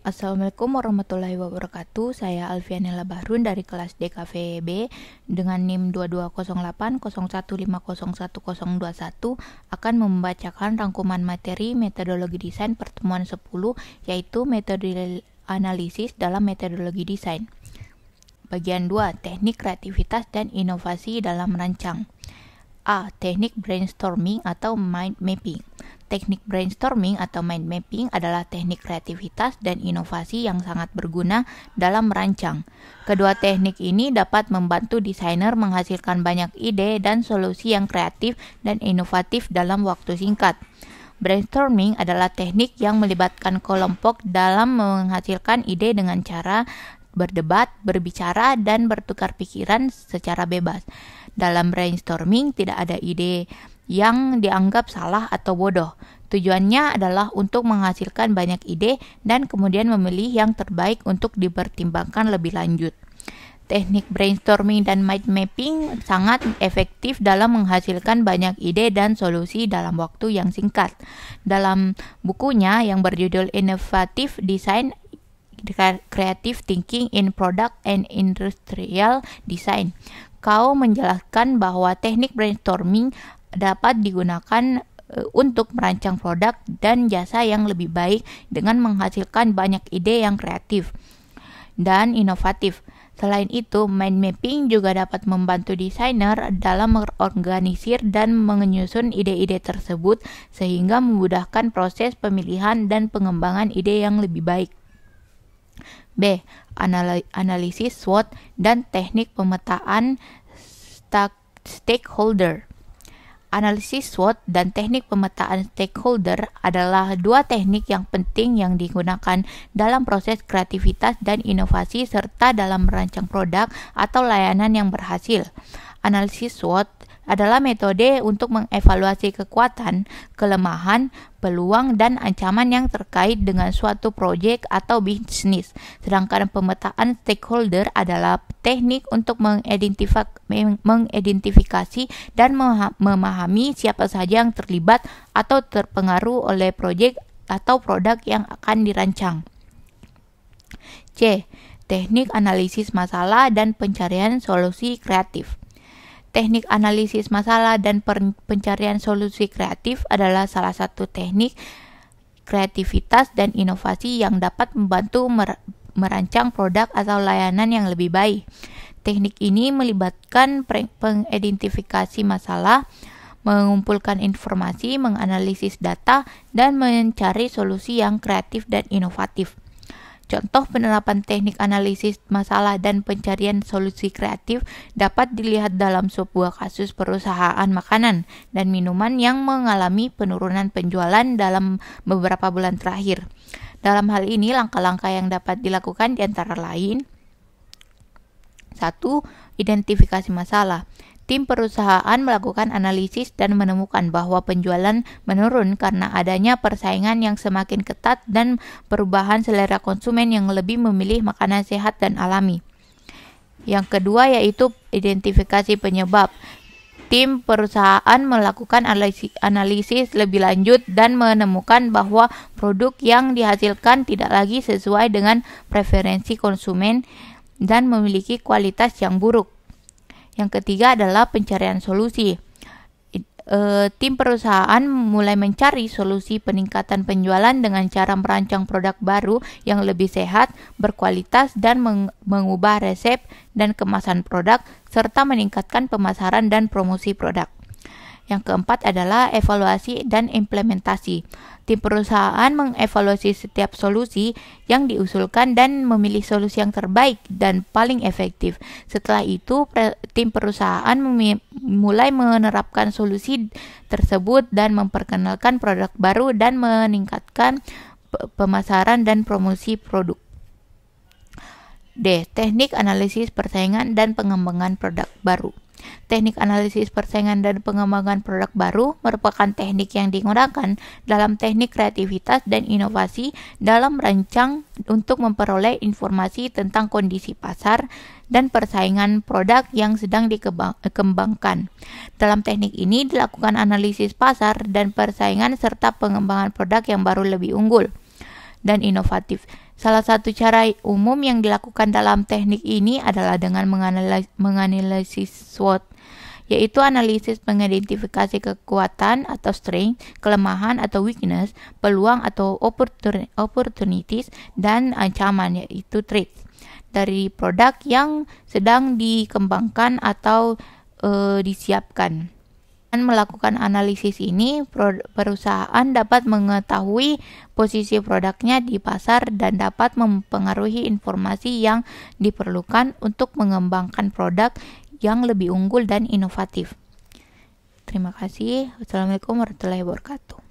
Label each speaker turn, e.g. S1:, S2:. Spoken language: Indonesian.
S1: Assalamualaikum warahmatullahi wabarakatuh. Saya Alfianela Bahrun dari kelas DKVB dengan NIM 220801501021 akan membacakan rangkuman materi metodologi desain pertemuan 10, yaitu metode analisis dalam metodologi desain. Bagian 2, teknik kreativitas dan inovasi dalam merancang. A. Teknik brainstorming atau mind mapping. Teknik brainstorming atau mind mapping adalah teknik kreativitas dan inovasi yang sangat berguna dalam merancang. Kedua teknik ini dapat membantu desainer menghasilkan banyak ide dan solusi yang kreatif dan inovatif dalam waktu singkat. Brainstorming adalah teknik yang melibatkan kelompok dalam menghasilkan ide dengan cara berdebat, berbicara, dan bertukar pikiran secara bebas. Dalam brainstorming tidak ada ide yang dianggap salah atau bodoh. Tujuannya adalah untuk menghasilkan banyak ide dan kemudian memilih yang terbaik untuk dipertimbangkan lebih lanjut. Teknik brainstorming dan mind mapping sangat efektif dalam menghasilkan banyak ide dan solusi dalam waktu yang singkat. Dalam bukunya yang berjudul Innovative Design, Creative Thinking in Product and Industrial Design, Kao menjelaskan bahwa teknik brainstorming dapat digunakan untuk merancang produk dan jasa yang lebih baik dengan menghasilkan banyak ide yang kreatif dan inovatif. Selain itu, mind mapping juga dapat membantu desainer dalam mengorganisir dan menyusun ide-ide tersebut sehingga memudahkan proses pemilihan dan pengembangan ide yang lebih baik. B. Analisis SWOT dan teknik pemetaan stakeholder. Analisis SWOT dan teknik pemetaan stakeholder adalah dua teknik yang penting yang digunakan dalam proses kreativitas dan inovasi serta dalam merancang produk atau layanan yang berhasil. Analisis SWOT adalah metode untuk mengevaluasi kekuatan, kelemahan, peluang, dan ancaman yang terkait dengan suatu proyek atau bisnis. Sedangkan pemetaan stakeholder adalah teknik untuk mengidentifikasi dan memahami siapa saja yang terlibat atau terpengaruh oleh proyek atau produk yang akan dirancang. C. Teknik analisis masalah dan pencarian solusi kreatif. Teknik analisis masalah dan pencarian solusi kreatif adalah salah satu teknik kreativitas dan inovasi yang dapat membantu merancang produk atau layanan yang lebih baik. Teknik ini melibatkan pengidentifikasi masalah, mengumpulkan informasi, menganalisis data, dan mencari solusi yang kreatif dan inovatif. Contoh penerapan teknik analisis masalah dan pencarian solusi kreatif dapat dilihat dalam sebuah kasus perusahaan makanan dan minuman yang mengalami penurunan penjualan dalam beberapa bulan terakhir. Dalam hal ini, langkah-langkah yang dapat dilakukan diantara lain: 1. Identifikasi masalah. Tim perusahaan melakukan analisis dan menemukan bahwa penjualan menurun karena adanya persaingan yang semakin ketat dan perubahan selera konsumen yang lebih memilih makanan sehat dan alami. Yang kedua yaitu identifikasi penyebab. Tim perusahaan melakukan analisis lebih lanjut dan menemukan bahwa produk yang dihasilkan tidak lagi sesuai dengan preferensi konsumen dan memiliki kualitas yang buruk. Yang ketiga adalah pencarian solusi. Tim perusahaan mulai mencari solusi peningkatan penjualan dengan cara merancang produk baru yang lebih sehat, berkualitas, dan mengubah resep dan kemasan produk, serta meningkatkan pemasaran dan promosi produk. Yang keempat adalah evaluasi dan implementasi. Tim perusahaan mengevaluasi setiap solusi yang diusulkan dan memilih solusi yang terbaik dan paling efektif. Setelah itu, tim perusahaan mulai menerapkan solusi tersebut dan memperkenalkan produk baru dan meningkatkan pemasaran dan promosi produk. D. Teknik analisis persaingan dan pengembangan produk baru. Teknik analisis persaingan dan pengembangan produk baru merupakan teknik yang digunakan dalam teknik kreativitas dan inovasi dalam merancang untuk memperoleh informasi tentang kondisi pasar dan persaingan produk yang sedang dikembangkan. Dalam teknik ini dilakukan analisis pasar dan persaingan serta pengembangan produk yang baru lebih unggul. dan inovatif. Salah satu cara umum yang dilakukan dalam teknik ini adalah dengan menganalisis SWOT, yaitu analisis mengidentifikasi kekuatan atau strength, kelemahan atau weakness, peluang atau opportunities, dan ancaman yaitu threats dari produk yang sedang dikembangkan atau disiapkan. Dengan melakukan analisis ini, perusahaan dapat mengetahui posisi produknya di pasar dan dapat mempengaruhi informasi yang diperlukan untuk mengembangkan produk yang lebih unggul dan inovatif. Terima kasih. Wassalamualaikum warahmatullahi wabarakatuh.